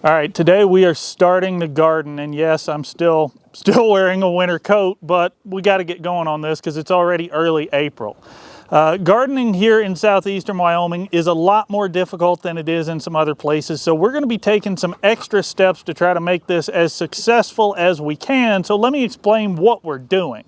All right, today we are starting the garden, and yes, I'm still wearing a winter coat, but we got to get going on this because it's already early April. Gardening here in southeastern Wyoming is a lot more difficult than it is in some other places, so we're going to be taking some extra steps to try to make this as successful as we can. So let me explain what we're doing.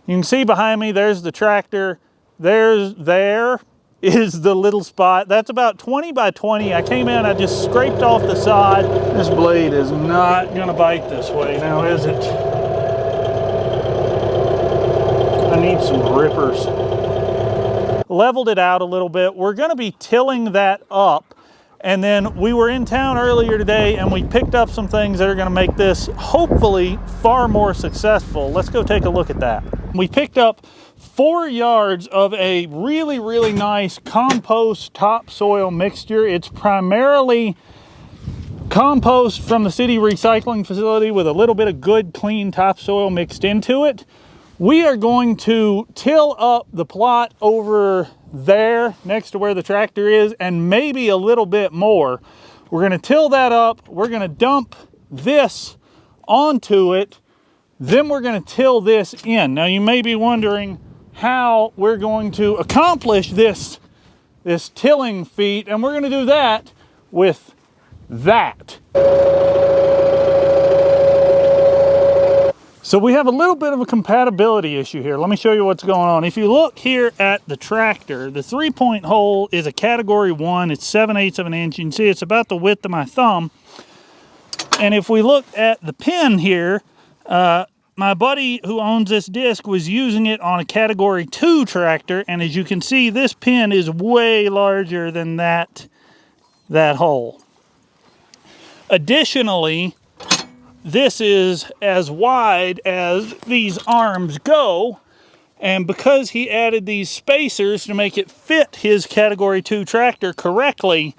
You can see behind me, there's the tractor. There is the little spot. That's about 20 by 20. I came in, I just scraped off the side. This blade is not gonna bite this way now, is it? I need some rippers. Leveled it out a little bit. We're gonna be tilling that up. And then we were in town earlier today and we picked up some things that are gonna make this hopefully far more successful. Let's go take a look at that. We picked up 4 yards of a really nice compost topsoil mixture. It's primarily compost from the city recycling facility with a little bit of good clean topsoil mixed into it. We are going to till up the plot over there next to where the tractor is and maybe a little bit more. We're going to till that up. We're going to dump this onto it. Then we're going to till this in. Now you may be wondering how we're going to accomplish this tilling feat, and we're going to do that with that. So we have a little bit of a compatibility issue here. Let me show you what's going on. If you look here at the tractor, the 3-point hole is a category 1. It's 7/8 of an inch. You can see it's about the width of my thumb. And if we look at the pin here, my buddy who owns this disc was using it on a category 2 tractor, and as you can see, this pin is way larger than that hole. Additionally, this is as wide as these arms go, and because he added these spacers to make it fit his category 2 tractor correctly,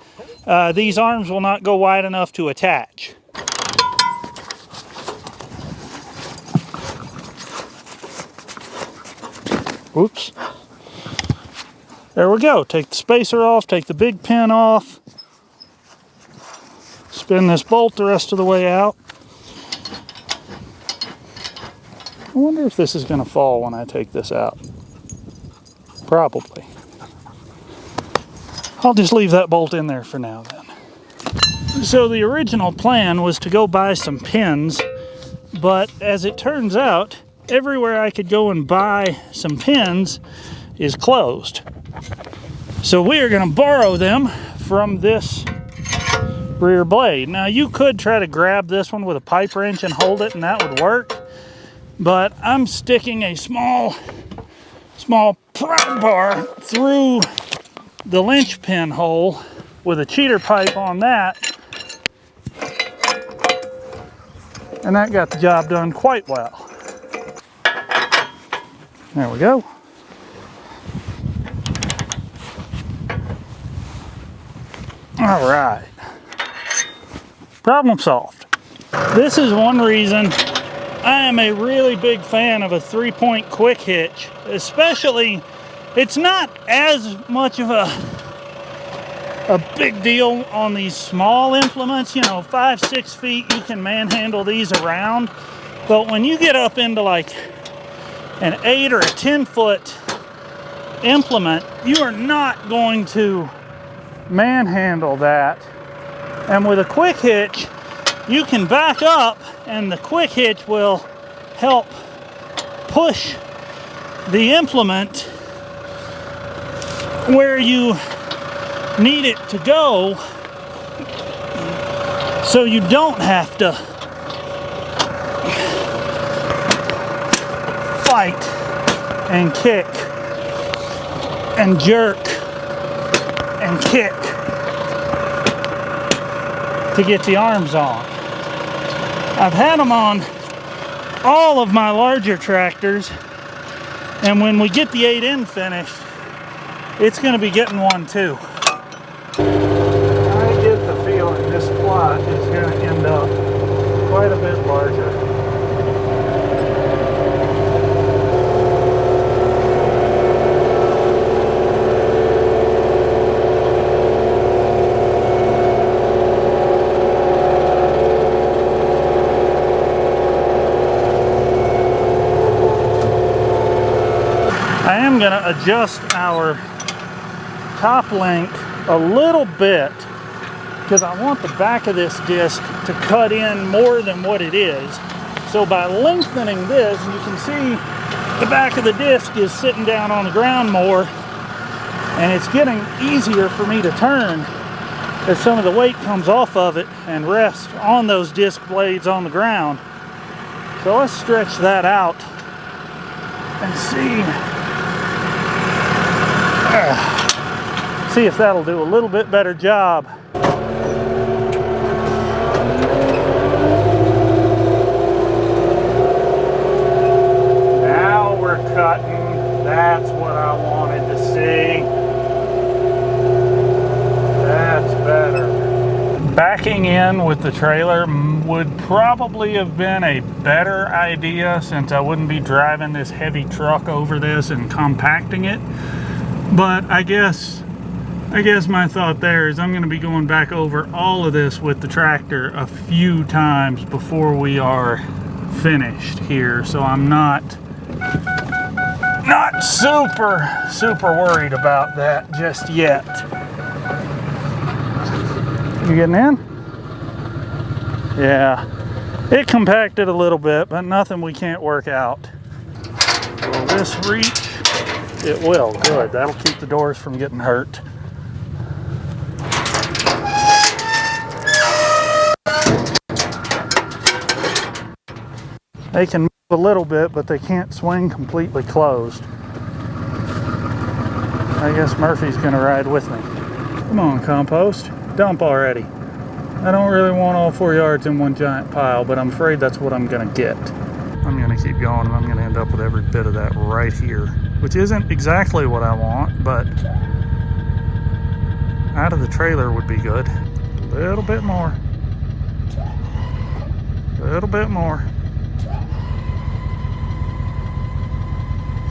these arms will not go wide enough to attach. Oops. There we go. Take the spacer off, take the big pin off. Spin this bolt the rest of the way out. I wonder if this is going to fall when I take this out. Probably. I'll just leave that bolt in there for now then. So the original plan was to go buy some pins, but as it turns out, everywhere I could go and buy some pins is closed. So we are going to borrow them from this rear blade. Now you could try to grab this one with a pipe wrench and hold it, and that would work. But I'm sticking a small prod bar through the linchpin hole with a cheater pipe on that. And that got the job done quite well. There we go. All right. Problem solved. This is one reason I am a really big fan of a 3-point quick hitch. Especially, it's not as much of a big deal on these small implements. You know, 5-6 feet, you can manhandle these around. But when you get up into like an 8 or a 10-foot implement, you are not going to manhandle that. And with a quick hitch, you can back up and the quick hitch will help push the implement where you need it to go, so you don't have to fight and kick and jerk and kick to get the arms on. I've had them on all of my larger tractors, and when we get the 8N finished, it's going to be getting one too. I get the feeling this plot is going to end up quite a bit larger. I am going to adjust our top length a little bit because I want the back of this disc to cut in more than what it is. So by lengthening this, you can see the back of the disc is sitting down on the ground more, and it's getting easier for me to turn as some of the weight comes off of it and rests on those disc blades on the ground. So let's stretch that out and see if that'll do a little bit better job. Now we're cutting. That's what I wanted to see. That's better. Backing in with the trailer would probably have been a better idea, since I wouldn't be driving this heavy truck over this and compacting it. But I guess my thought there is I'm going to be going back over all of this with the tractor a few times before we are finished here. So I'm not super worried about that just yet. You getting in? Yeah, it compacted a little bit, but nothing we can't work out. Will this reach? It will. Good. That'll keep the doors from getting hurt. They can move a little bit, but they can't swing completely closed. I guess Murphy's gonna ride with me. Come on, compost. Dump already. I don't really want all 4 yards in one giant pile, but I'm afraid that's what I'm gonna get. I'm gonna keep going, and I'm gonna end up with every bit of that right here, which isn't exactly what I want, but out of the trailer would be good. A little bit more. A little bit more.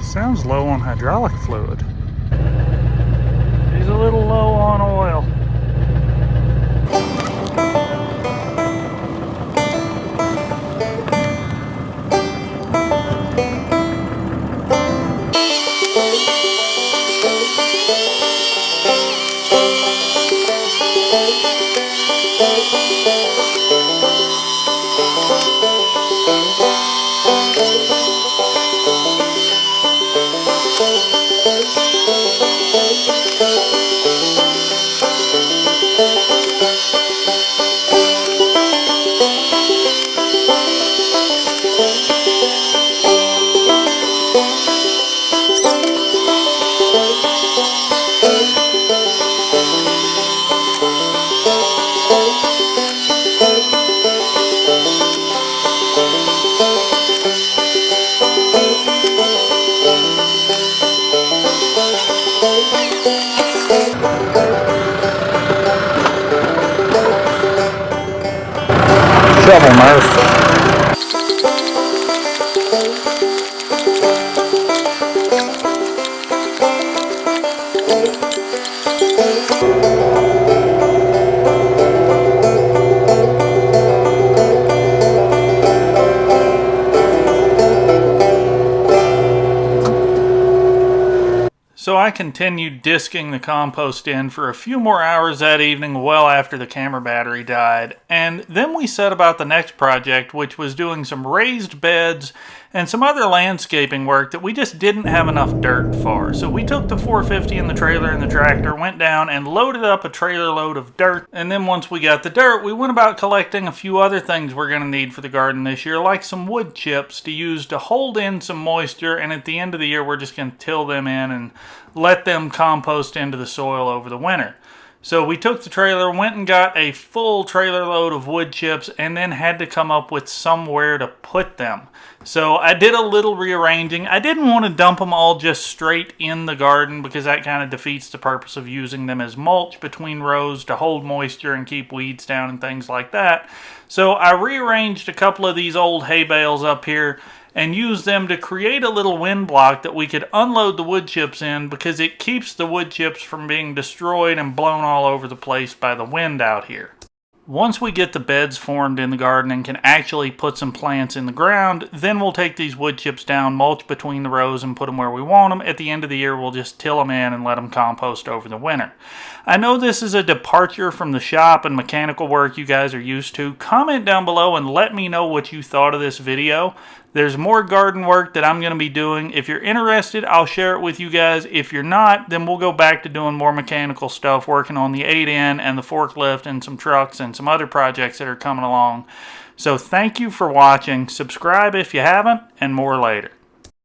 Sounds low on hydraulic fluid. He's a little low on oil. Shovel, Murph. So I continued disking the compost in for a few more hours that evening, well after the camera battery died. And then we set about the next project, which was doing some raised beds and some other landscaping work that we just didn't have enough dirt for. So we took the 450 in the trailer and the tractor, went down and loaded up a trailer load of dirt. And then once we got the dirt, we went about collecting a few other things we're going to need for the garden this year, like some wood chips to use to hold in some moisture. And at the end of the year, we're just going to till them in and let them compost into the soil over the winter. So we took the trailer, went and got a full trailer load of wood chips, and then had to come up with somewhere to put them. So I did a little rearranging. I didn't want to dump them all just straight in the garden because that kind of defeats the purpose of using them as mulch between rows to hold moisture and keep weeds down and things like that. So I rearranged a couple of these old hay bales up here and use them to create a little wind block that we could unload the wood chips in, because it keeps the wood chips from being destroyed and blown all over the place by the wind out here. Once we get the beds formed in the garden and can actually put some plants in the ground, then we'll take these wood chips down, mulch between the rows, and put them where we want them. At the end of the year, we'll just till them in and let them compost over the winter. I know this is a departure from the shop and mechanical work you guys are used to. Comment down below and let me know what you thought of this video. There's more garden work that I'm going to be doing. If you're interested, I'll share it with you guys. If you're not, then we'll go back to doing more mechanical stuff, working on the 8N and the forklift and some trucks and some other projects that are coming along. So thank you for watching. Subscribe if you haven't, and more later.